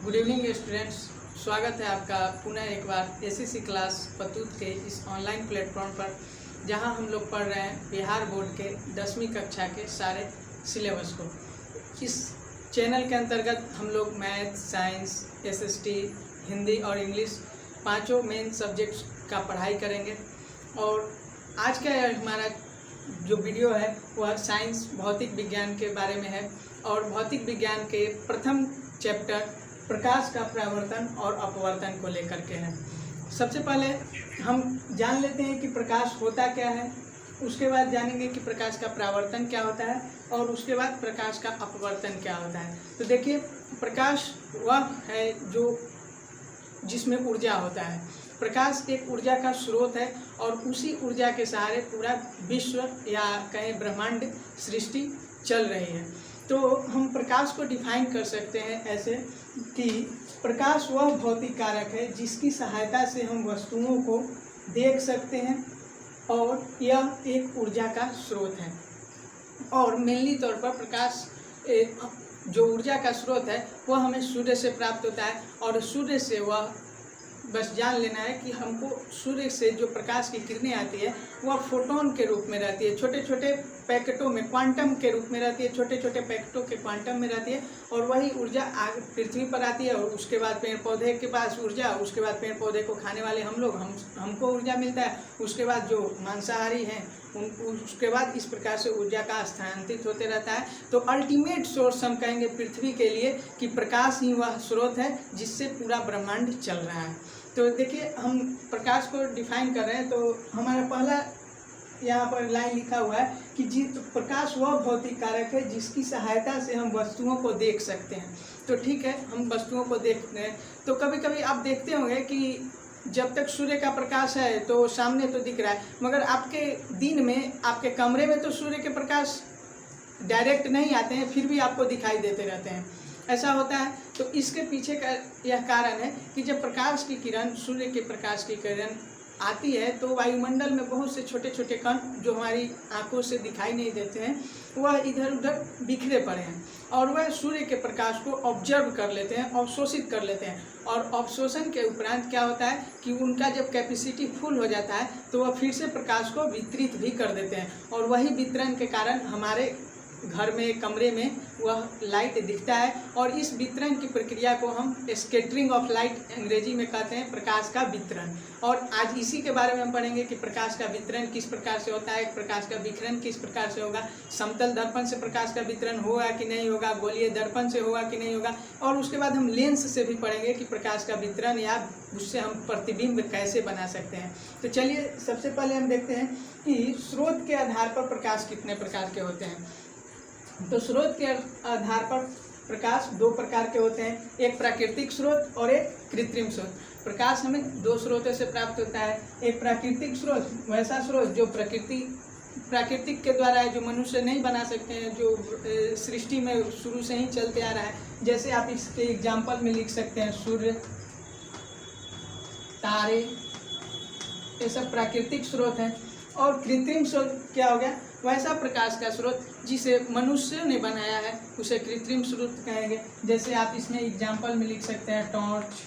Good evening students, स्वागत है आपका पुनः एक बार एसएससी क्लास पतूत के इस ऑनलाइन प्लेटफॉर्म पर, जहां हम लोग पढ़ रहे हैं बिहार बोर्ड के 10वीं कक्षा के सारे सिलेबस को। इस चैनल के अंतर्गत हम लोग मैथ, साइंस, एसएसटी, हिंदी और इंग्लिश पांचों मेन सब्जेक्ट्स का पढ़ाई करेंगे। और आज का हमारा जो वीडियो है वह साइंस भौतिक विज्ञान के बारे में है और भौतिक विज्ञान के प्रथम चैप्टर प्रकाश का परावर्तन और अपवर्तन को लेकर के है। सबसे पहले हम जान लेते हैं कि प्रकाश होता क्या है, उसके बाद जानेंगे कि प्रकाश का परावर्तन क्या होता है और उसके बाद प्रकाश का अपवर्तन क्या होता है। तो देखिए, प्रकाश वह है जो जिसमें ऊर्जा होता है। प्रकाश एक ऊर्जा का स्रोत है और उसी ऊर्जा के सहारे पूरा विश्व या कहें ब्रह्मांड सृष्टि चल रही है। तो हम प्रकाश को डिफाइन कर सकते हैं ऐसे कि प्रकाश वह भौतिक कारक है जिसकी सहायता से हम वस्तुओं को देख सकते हैं और यह एक ऊर्जा का स्रोत है। और मेनली तौर पर प्रकाश जो ऊर्जा का स्रोत है वह हमें सूर्य से प्राप्त होता है और सूर्य से वह बस जान लेना है कि हमको सूर्य से जो प्रकाश की किरणें आती है वह फोटोन के रूप में रहती है, छोटे छोटे पैकेटों में, क्वांटम के रूप में रहती है, छोटे छोटे पैकेटों के क्वांटम में रहती है। और वही ऊर्जा आगे पृथ्वी पर आती है और उसके बाद पेड़ पौधे के पास ऊर्जा, उसके बाद पेड़ पौधे को खाने वाले हम लोग हमको ऊर्जा मिलता है, उसके बाद जो मांसाहारी हैं उसके बाद इस प्रकार से ऊर्जा का स्थानांतरित होते रहता है। तो अल्टीमेट सोर्स हम कहेंगे पृथ्वी के लिए कि प्रकाश ही वह स्रोत है जिससे पूरा ब्रह्मांड चल रहा है। तो देखिए, हम प्रकाश को डिफाइन कर रहे हैं। तो हमारा पहला यहाँ पर लाइन लिखा हुआ है कि प्रकाश वह भौतिक कारक है जिसकी सहायता से हम वस्तुओं को देख सकते हैं। तो ठीक है, हम वस्तुओं को देखते हैं। तो कभी कभी आप देखते होंगे कि जब तक सूर्य का प्रकाश है तो सामने तो दिख रहा है, मगर आपके दिन में आपके कमरे में तो सूर्य के प्रकाश डायरेक्ट नहीं आते हैं, फिर भी आपको दिखाई देते रहते हैं। ऐसा होता है। तो इसके पीछे का यह कारण है कि जब प्रकाश की किरण, सूर्य के प्रकाश की किरण आती है तो वायुमंडल में बहुत से छोटे छोटे कण जो हमारी आंखों से दिखाई नहीं देते हैं वह इधर उधर बिखरे पड़े हैं और वह सूर्य के प्रकाश को ऑब्जर्व कर लेते हैं, अवशोषित कर लेते हैं। और अवशोषण के उपरांत क्या होता है कि उनका जब कैपेसिटी फुल हो जाता है तो वह फिर से प्रकाश को वितरित भी कर देते हैं और वही वितरण के कारण हमारे घर में, कमरे में वह लाइट दिखता है। और इस वितरण की प्रक्रिया को हम स्कैटरिंग ऑफ लाइट अंग्रेजी में कहते हैं, प्रकाश का वितरण। और आज इसी के बारे में हम पढ़ेंगे कि प्रकाश का वितरण किस प्रकार से होता है, प्रकाश का विकिरण किस प्रकार से होगा, समतल दर्पण से प्रकाश का वितरण होगा कि नहीं होगा, गोलीय दर्पण से होगा कि नहीं होगा। और उसके बाद हम लेंस से भी पढ़ेंगे कि प्रकाश का वितरण या उससे हम प्रतिबिंब कैसे बना सकते हैं। तो चलिए, सबसे पहले हम देखते हैं कि स्रोत के आधार पर प्रकाश कितने प्रकार के होते हैं। तो स्रोत के आधार पर प्रकाश दो प्रकार के होते हैं, एक प्राकृतिक स्रोत और एक कृत्रिम स्रोत। प्रकाश हमें दो स्रोतों से प्राप्त होता है। एक प्राकृतिक स्रोत, वैसा स्रोत जो प्राकृतिक के द्वारा है, जो मनुष्य नहीं बना सकते हैं, जो सृष्टि में शुरू से ही चलते आ रहा है। जैसे आप इसके एग्जाम्पल में लिख सकते हैं सूर्य, तारे, ये सब प्राकृतिक स्रोत हैं। और कृत्रिम स्रोत क्या हो गया, वैसा प्रकाश का स्रोत जिसे मनुष्य ने बनाया है उसे कृत्रिम स्रोत कहेंगे। जैसे आप इसमें एग्जाम्पल में लिख सकते हैं टॉर्च,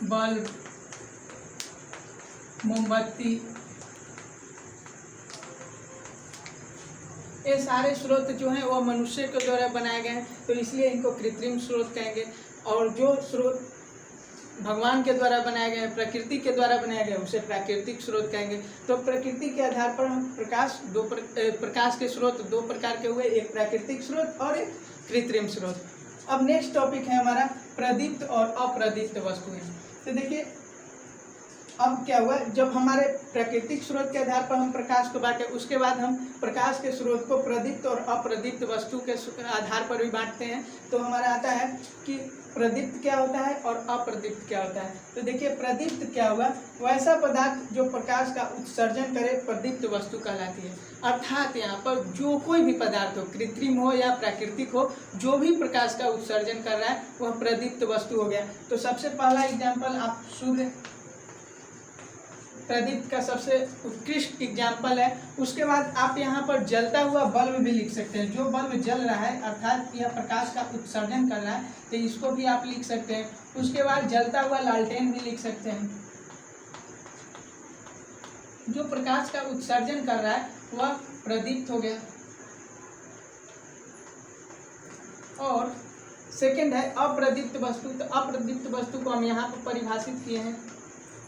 बल्ब, मोमबत्ती, ये सारे स्रोत जो हैं वो मनुष्य के द्वारा बनाए गए हैं, तो इसलिए इनको कृत्रिम स्रोत कहेंगे। और जो स्रोत भगवान के द्वारा बनाए गए, प्रकृति के द्वारा बनाए गए, उसे प्राकृतिक स्रोत कहेंगे। तो प्रकृति के आधार पर हम प्रकाश के स्रोत दो प्रकार के हुए, एक प्राकृतिक स्रोत और एक कृत्रिम स्रोत। अब नेक्स्ट टॉपिक है हमारा प्रदीप्त और अप्रदीप्त वस्तुएं। तो देखिए, अब क्या हुआ, जब हमारे प्राकृतिक स्रोत के आधार पर हम प्रकाश को बांटे, उसके बाद हम प्रकाश के स्रोत को प्रदीप्त और अप्रदीप्त वस्तु के आधार पर भी बांटते हैं। तो हमारा आता है कि प्रदीप्त क्या होता है और अप्रदीप्त क्या होता है। तो देखिए, प्रदीप्त क्या हुआ, वैसा पदार्थ जो प्रकाश का उत्सर्जन करे प्रदीप्त वस्तु कहलाती है। अर्थात यहाँ पर जो कोई भी पदार्थ हो, कृत्रिम हो या प्राकृतिक हो, जो भी प्रकाश का उत्सर्जन कर रहा है वह प्रदीप्त वस्तु हो गया। तो सबसे पहला एग्जाम्पल आप सूर्य प्रदीप्त का सबसे उत्कृष्ट एग्जाम्पल है। उसके बाद आप यहाँ पर जलता हुआ बल्ब भी लिख सकते हैं। जो बल्ब जल रहा है अर्थात यह प्रकाश का उत्सर्जन कर रहा है, तो इसको भी आप लिख सकते हैं। उसके बाद जलता हुआ लालटेन भी लिख सकते हैं। जो प्रकाश का उत्सर्जन कर रहा है वह प्रदीप्त हो गया। और सेकंड है अप्रदीप्त वस्तु। तो अप्रदीप्त वस्तु को हम यहाँ पर परिभाषित किए हैं।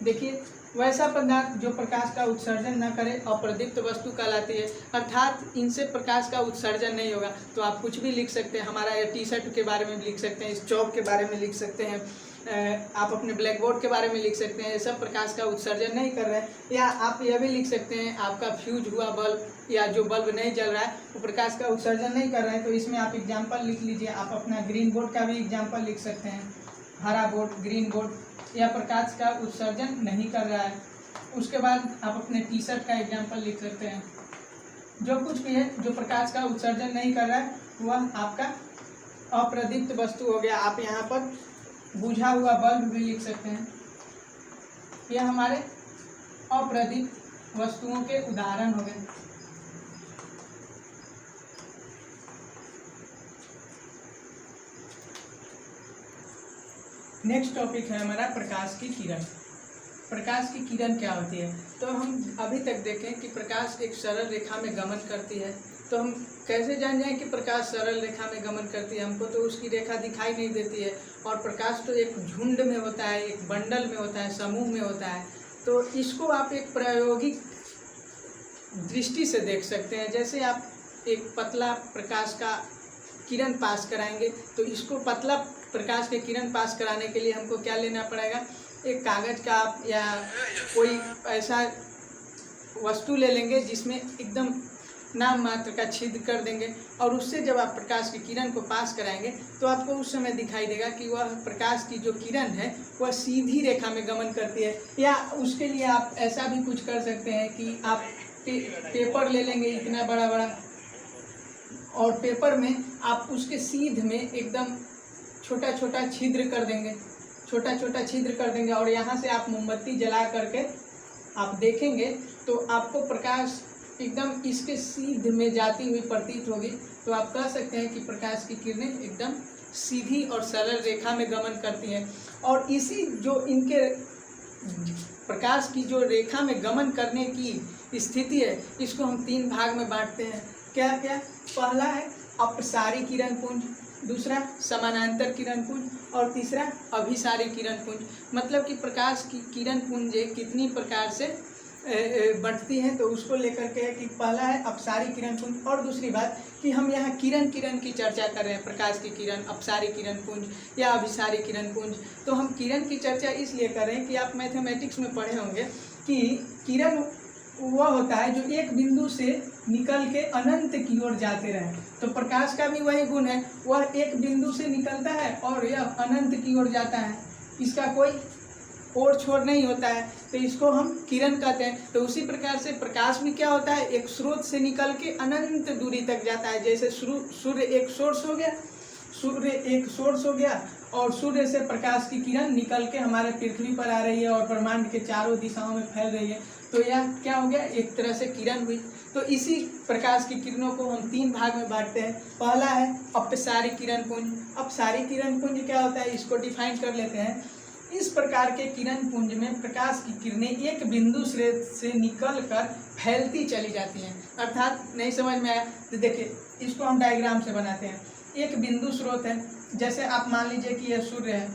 देखिए, वैसा पदार्थ जो प्रकाश का उत्सर्जन न करे अप्रदीप्त वस्तु कहलाती है, अर्थात इनसे प्रकाश का उत्सर्जन नहीं होगा। तो आप कुछ भी लिख सकते हैं, हमारा ये टी शर्ट के बारे में भी लिख सकते हैं, इस चौक के बारे में लिख सकते हैं, आप अपने ब्लैक बोर्ड के बारे में लिख सकते हैं। ये सब प्रकाश का उत्सर्जन नहीं कर रहे हैं। या आप यह भी लिख सकते हैं आपका फ्यूज हुआ बल्ब या जो बल्ब नहीं जल रहा है वो प्रकाश का उत्सर्जन नहीं कर रहा है। तो इसमें आप एग्जाम्पल लिख लीजिए। आप अपना ग्रीन बोर्ड का भी एग्जाम्पल लिख सकते हैं। हरा बोर्ड, ग्रीन बोर्ड, यह प्रकाश का उत्सर्जन नहीं कर रहा है। उसके बाद आप अपने टी शर्ट का एग्जाम्पल लिख सकते हैं। जो कुछ भी है जो प्रकाश का उत्सर्जन नहीं कर रहा है वह आपका अप्रदीप्त वस्तु हो गया। आप यहाँ पर बुझा हुआ बल्ब भी लिख सकते हैं। यह हमारे अप्रदीप्त वस्तुओं के उदाहरण हो गए। नेक्स्ट टॉपिक है हमारा प्रकाश की किरण। प्रकाश की किरण क्या होती है? तो हम अभी तक देखें कि प्रकाश एक सरल रेखा में गमन करती है। तो हम कैसे जान जाएं कि प्रकाश सरल रेखा में गमन करती है? हमको तो उसकी रेखा दिखाई नहीं देती है। और प्रकाश तो एक झुंड में होता है, एक बंडल में होता है, समूह में होता है। तो इसको आप एक प्रायोगिक दृष्टि से देख सकते हैं। जैसे आप एक पतला प्रकाश का किरण पास कराएंगे, तो इसको पतला प्रकाश के किरण पास कराने के लिए हमको क्या लेना पड़ेगा? एक कागज़ का या कोई ऐसा वस्तु ले लेंगे जिसमें एकदम नाम मात्र का छिद्र कर देंगे, और उससे जब आप प्रकाश की किरण को पास कराएंगे तो आपको उस समय दिखाई देगा कि वह प्रकाश की जो किरण है वह सीधी रेखा में गमन करती है। या उसके लिए आप ऐसा भी कुछ कर सकते हैं कि आप पेपर ले लेंगे इतना बड़ा बड़ा, और पेपर में आप उसके सीध में एकदम छोटा छोटा छिद्र कर देंगे, छोटा छोटा छिद्र कर देंगे, और यहाँ से आप मोमबत्ती जला करके आप देखेंगे तो आपको प्रकाश एकदम इसके सीध में जाती हुई प्रतीत होगी। तो आप कह सकते हैं कि प्रकाश की किरणें एकदम सीधी और सरल रेखा में गमन करती हैं। और इसी जो इनके प्रकाश की जो रेखा में गमन करने की स्थिति है, इसको हम तीन भाग में बांटते हैं। क्या क्या? पहला है अपसारी किरण पुंज, दूसरा समानांतर किरण पुंज, और तीसरा अभिसारी किरण पुंज। मतलब कि प्रकाश की किरण पुंजें कितनी प्रकार से बढ़ती हैं, तो उसको लेकर के कि पहला है अपसारी किरण पुंज। और दूसरी बात कि हम यहाँ किरण की चर्चा कर रहे हैं, प्रकाश की किरण, अपसारी किरण पुंज या अभिसारी किरण पुंज। तो हम किरण की चर्चा इसलिए कर रहे हैं कि आप मैथमेटिक्स में पढ़े होंगे कि किरण वह होता है जो एक बिंदु से निकल के अनंत की ओर जाते रहे। तो प्रकाश का भी वही गुण है, वह एक बिंदु से निकलता है और यह अनंत की ओर जाता है, इसका कोई ओर छोर नहीं होता है। तो इसको हम किरण कहते हैं। तो उसी प्रकार से प्रकाश भी क्या होता है, एक स्रोत से निकल के अनंत दूरी तक जाता है। जैसे सूर्य एक सोर्स हो गया, सूर्य एक सोर्स हो गया, और सूर्य से प्रकाश की किरण निकल के हमारे पृथ्वी पर आ रही है और ब्रह्मांड के चारों दिशाओं में फैल रही है। तो यह क्या हो गया, एक तरह से किरण हुई। तो इसी प्रकाश की किरणों को हम तीन भाग में बांटते हैं। पहला है अपसारी किरण पुंज। अपसारी किरण पुंज क्या होता है, इसको डिफाइन कर लेते हैं। इस प्रकार के किरण पुंज में प्रकाश की किरणें एक बिंदु से निकल कर फैलती चली जाती हैं। अर्थात नहीं समझ में आया तो देखिए, इसको हम डायग्राम से बनाते हैं। एक बिंदु स्रोत है, जैसे आप मान लीजिए कि यह सूर्य है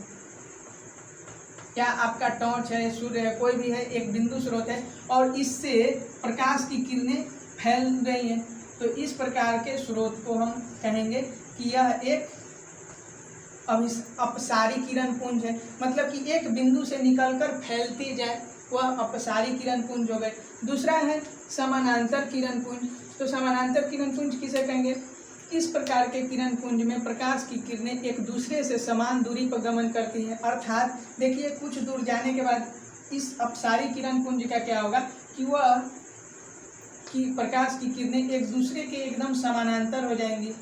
या आपका टॉर्च है, सूर्य है, कोई भी है, एक बिंदु स्रोत है और इससे प्रकाश की किरणें फैल रही हैं। तो इस प्रकार के स्रोत को हम कहेंगे कि यह एक अपसारी किरण पुंज है। मतलब कि एक बिंदु से निकलकर फैलती जाए, वह अपसारी किरण पुंज हो गए। दूसरा है समानांतर किरण पुंज। तो समानांतर किरण पुंज किसे कहेंगे, इस प्रकार के किरण पुंज में प्रकाश की किरणें एक दूसरे से समान दूरी पर गमन करती हैं। अर्थात देखिए, कुछ दूर जाने के बाद इस अपसारी किरण पुंज का क्या होगा कि प्रकाश की किरणें एक दूसरे के एकदम समानांतर हो जाएंगी।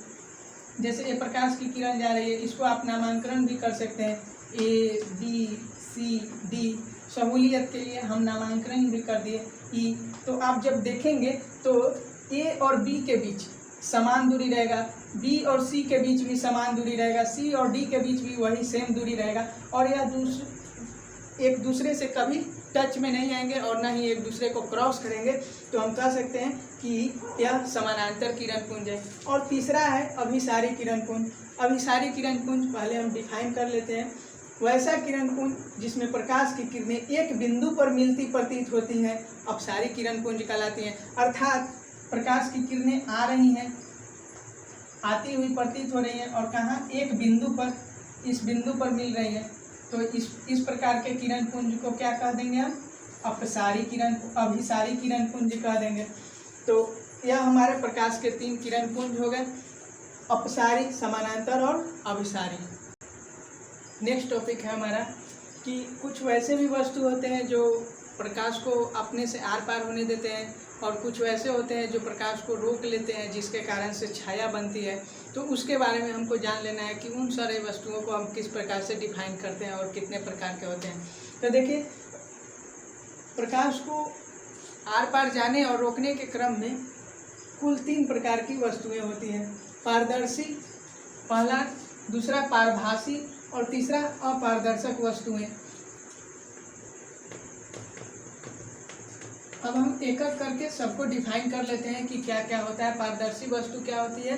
जैसे ये प्रकाश की किरण जा रही है, इसको आप नामांकन भी कर सकते हैं, A B C D। सहूलियत के लिए हम नामांकन भी कर दिए ई। तो आप जब देखेंगे तो ए और बी के बीच समान दूरी रहेगा, बी और सी के बीच भी समान दूरी रहेगा, सी और डी के बीच भी वही सेम दूरी रहेगा, और यह एक दूसरे से कभी टच में नहीं आएंगे और ना ही एक दूसरे को क्रॉस करेंगे। तो हम कह सकते हैं कि यह समानांतर किरण पुंज है। और तीसरा है अभिसारी किरण पुंज। अभिसारी किरण पुंज पहले हम डिफाइन कर लेते हैं। वैसा किरण पुंज जिसमें प्रकाश की किरणें एक बिंदु पर मिलती प्रतीत होती हैं अपसारी किरण पुंज कहलाती हैं। अर्थात प्रकाश की किरणें आ रही हैं, आती हुई प्रतीत हो रही हैं और कहाँ, एक बिंदु पर, इस बिंदु पर मिल रही है। तो इस प्रकार के किरण पुंज को क्या कह देंगे हम? अभिसारी किरण पुंज कह देंगे। तो यह हमारे प्रकाश के 3 किरण पुंज हो गए, अपसारी, समानांतर और अभिसारी। नेक्स्ट टॉपिक है हमारा कि कुछ वैसे भी वस्तु होते हैं जो प्रकाश को अपने से आर पार होने देते हैं, और कुछ वैसे होते हैं जो प्रकाश को रोक लेते हैं जिसके कारण से छाया बनती है। तो उसके बारे में हमको जान लेना है कि उन सारे वस्तुओं को हम किस प्रकार से डिफाइन करते हैं और कितने प्रकार के होते हैं। तो देखिए, प्रकाश को आर पार जाने और रोकने के क्रम में कुल 3 प्रकार की वस्तुएं होती हैं। पारदर्शी पहला, दूसरा पारभासी और तीसरा अपारदर्शक वस्तुएं। अब हम एक एक करके सबको डिफाइन कर लेते हैं कि क्या क्या होता है। पारदर्शी वस्तु क्या होती है,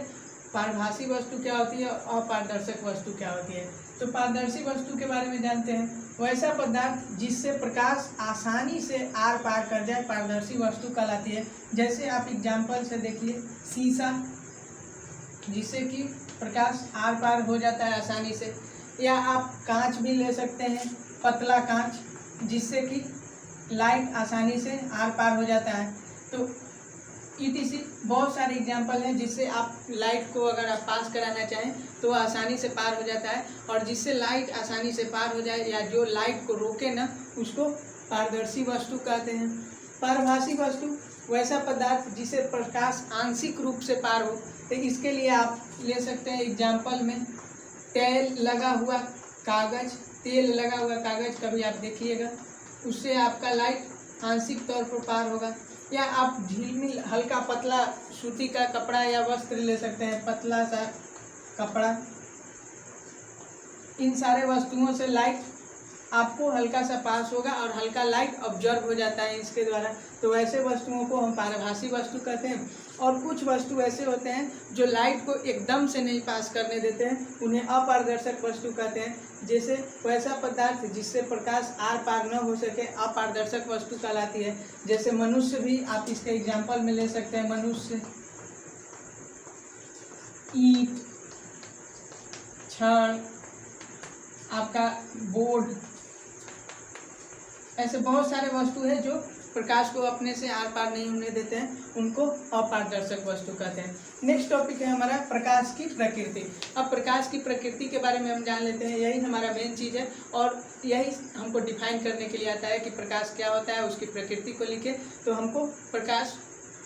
पारभासी वस्तु क्या होती है, अपारदर्शक वस्तु क्या होती है। तो पारदर्शी वस्तु के बारे में जानते हैं। वैसा पदार्थ जिससे प्रकाश आसानी से आर पार कर जाए पारदर्शी वस्तु कहलाती है। जैसे आप एग्जाम्पल से देखिए, शीशा, जिससे कि प्रकाश आर पार हो जाता है आसानी से, या आप कांच भी ले सकते हैं, पतला कांच, जिससे कि लाइट आसानी से आर पार हो जाता है। तो ETC बहुत सारे एग्जाम्पल हैं जिससे आप लाइट को अगर आप पास कराना चाहें तो आसानी से पार हो जाता है, और जिससे लाइट आसानी से पार हो जाए या जो लाइट को रोके ना, उसको पारदर्शी वस्तु कहते हैं। पारभासी वस्तु वैसा पदार्थ जिसे प्रकाश आंशिक रूप से पार हो। तो इसके लिए आप ले सकते हैं एग्जाम्पल में तेल लगा हुआ कागज कभी आप देखिएगा, उससे आपका लाइट आंशिक तौर पर पार होगा। या आप झिलमिल हल्का पतला सूती का कपड़ा या वस्त्र ले सकते हैं, पतला सा कपड़ा। इन सारे वस्तुओं से लाइट आपको हल्का सा पास होगा और हल्का लाइट ऑब्जर्व हो जाता है इसके द्वारा। तो वैसे वस्तुओं को हम पारभासी वस्तु कहते हैं। और कुछ वस्तु ऐसे होते हैं जो लाइट को एकदम से नहीं पास करने देते हैं, उन्हें अपारदर्शक वस्तु कहते हैं। जैसे वैसा पदार्थ जिससे प्रकाश आर पार न हो सके अपारदर्शक वस्तु कहलाती है। जैसे मनुष्य भी आप इसके एग्जाम्पल में ले सकते हैं, मनुष्य, ईंट, छड़, आपका बोर्ड, ऐसे बहुत सारे वस्तु है जो प्रकाश को अपने से आर पार नहीं होने देते हैं, उनको अपारदर्शक वस्तु कहते हैं। नेक्स्ट टॉपिक है हमारा प्रकाश की प्रकृति। अब प्रकाश की प्रकृति के बारे में हम जान लेते हैं, यही हमारा मेन चीज़ है और यही हमको डिफाइन करने के लिए आता है कि प्रकाश क्या होता है, उसकी प्रकृति को लिखे। तो हमको प्रकाश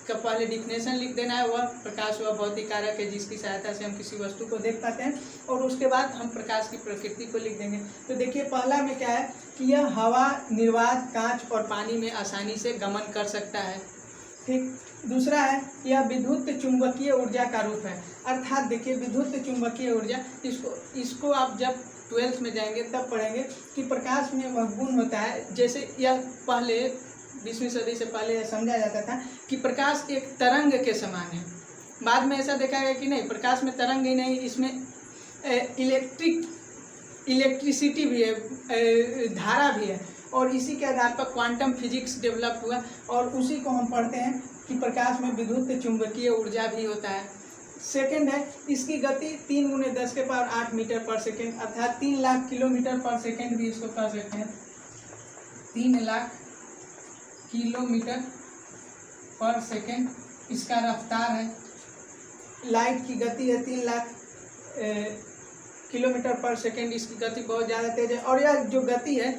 का पहले डिफिनेशन लिख देना है। वह प्रकाश वह भौतिक कारक है जिसकी सहायता से हम किसी वस्तु को देख पाते हैं, और उसके बाद हम प्रकाश की प्रकृति को लिख देंगे। तो देखिए, पहला में क्या है कि यह हवा, निर्वात, कांच और पानी में आसानी से गमन कर सकता है। ठीक। दूसरा है, यह विद्युत चुंबकीय ऊर्जा का रूप है। अर्थात देखिए, विद्युत चुंबकीय ऊर्जा, इसको आप जब 12th में जाएंगे तब पढ़ेंगे कि प्रकाश में वह गुण होता है। जैसे यह पहले 20वीं सदी से पहले समझा जाता था कि प्रकाश एक तरंग के समान है। बाद में ऐसा देखा गया कि नहीं, प्रकाश में तरंग ही नहीं, इसमें इलेक्ट्रिसिटी भी है, धारा भी है, और इसी के आधार पर क्वांटम फिजिक्स डेवलप हुआ और उसी को हम पढ़ते हैं कि प्रकाश में विद्युत चुंबकीय ऊर्जा भी होता है। सेकंड है, इसकी गति 3 × 10⁸ मीटर पर सेकेंड, अर्थात 3 लाख किलोमीटर पर सेकेंड भी इसको कह सकते हैं। 3 लाख किलोमीटर पर सेकेंड इसका रफ्तार है। लाइट की गति है 3 लाख किलोमीटर पर सेकेंड, इसकी गति बहुत ज़्यादा तेज है। और यह जो गति है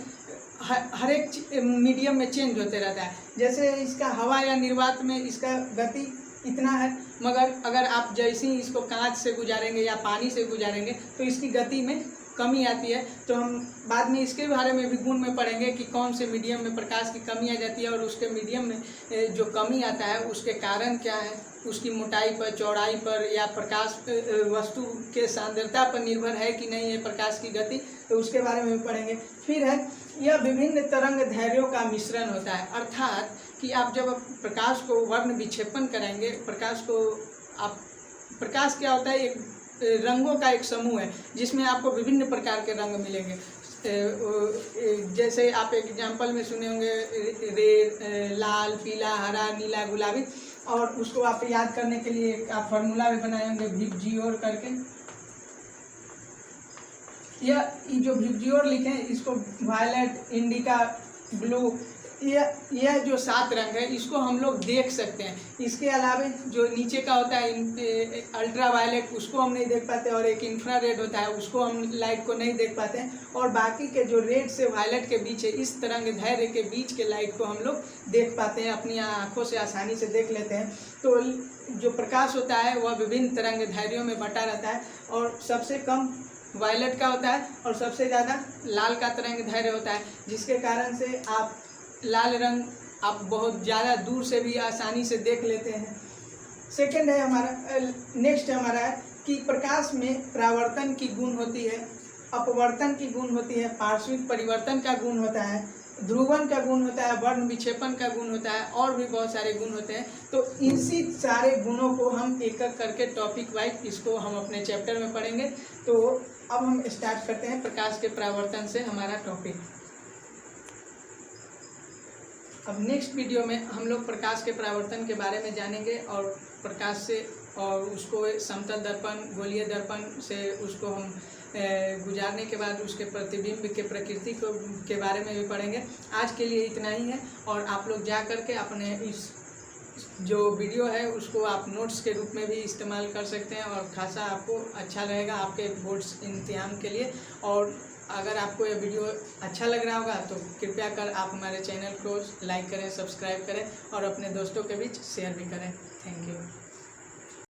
हर एक मीडियम में चेंज होते रहता है। जैसे इसका हवा या निर्वात में इसका गति इतना है, मगर अगर आप जैसे ही इसको कांच से गुजारेंगे या पानी से गुजारेंगे तो इसकी गति में कमी आती है, तो हम बाद में इसके बारे में भी गुण में पढ़ेंगे कि कौन से मीडियम में प्रकाश की कमी आ जाती है और उसके मीडियम में जो कमी आता है उसके कारण क्या है, उसकी मोटाई पर, चौड़ाई पर या प्रकाश वस्तु के सांद्रता पर निर्भर है कि नहीं है प्रकाश की गति, तो उसके बारे में भी पढ़ेंगे। फिर है यह विभिन्न तरंग दैर्घ्यों का मिश्रण होता है, अर्थात कि आप जब प्रकाश को वर्ण विक्षेपण कराएंगे, प्रकाश क्या होता है, एक रंगों का एक समूह है जिसमें आपको विभिन्न प्रकार के रंग मिलेंगे। जैसे आप एग्जाम्पल में सुने होंगे रेड, लाल, पीला, हरा, नीला, गुलाबी, और उसको आप याद करने के लिए आप फार्मूला भी बनाए होंगे विबजियोर करके। यह जो विबजियोर लिखे इसको वायलेट, इंडिका, ब्लू, यह जो 7 रंग है इसको हम लोग देख सकते हैं। इसके अलावा जो नीचे का होता है अल्ट्रा वायलेट, उसको हम नहीं देख पाते, और एक इंफ्रारेड होता है उसको हम लाइट को नहीं देख पाते हैं, और बाकी के जो रेड से वायलेट के बीच है, इस तरंग दैर्घ्य के बीच के लाइट को हम लोग देख पाते हैं, अपनी आँखों से आसानी से देख लेते हैं। तो जो प्रकाश होता है वह विभिन्न तरंग दैर्घ्यों में बटा रहता है, और सबसे कम वायलेट का होता है और सबसे ज़्यादा लाल का तरंग दैर्घ्य होता है, जिसके कारण से आप लाल रंग आप बहुत ज़्यादा दूर से भी आसानी से देख लेते हैं। सेकंड है हमारा, नेक्स्ट हमारा है कि प्रकाश में परावर्तन की गुण होती है, अपवर्तन की गुण होती है, पार्श्विक परिवर्तन का गुण होता है, ध्रुवन का गुण होता है, वर्ण विक्षेपण का गुण होता है, और भी बहुत सारे गुण होते हैं। तो इसी सारे गुणों को हम एक एक करके टॉपिक वाइज इसको हम अपने चैप्टर में पढ़ेंगे। तो अब हम स्टार्ट करते हैं प्रकाश के परावर्तन से हमारा टॉपिक। अब नेक्स्ट वीडियो में हम लोग प्रकाश के परावर्तन के बारे में जानेंगे, और प्रकाश से और उसको समतल दर्पण, गोलीय दर्पण से उसको हम गुजारने के बाद उसके प्रतिबिंब के प्रकृति को के बारे में भी पढ़ेंगे। आज के लिए इतना ही है, और आप लोग जा कर के अपने इस जो वीडियो है उसको आप नोट्स के रूप में भी इस्तेमाल कर सकते हैं, और खासा आपको अच्छा रहेगा आपके बोर्ड्स इम्तिहान के लिए। और अगर आपको यह वीडियो अच्छा लग रहा होगा तो कृपया कर आप हमारे चैनल को लाइक करें, सब्सक्राइब करें और अपने दोस्तों के बीच शेयर भी करें। Thank you.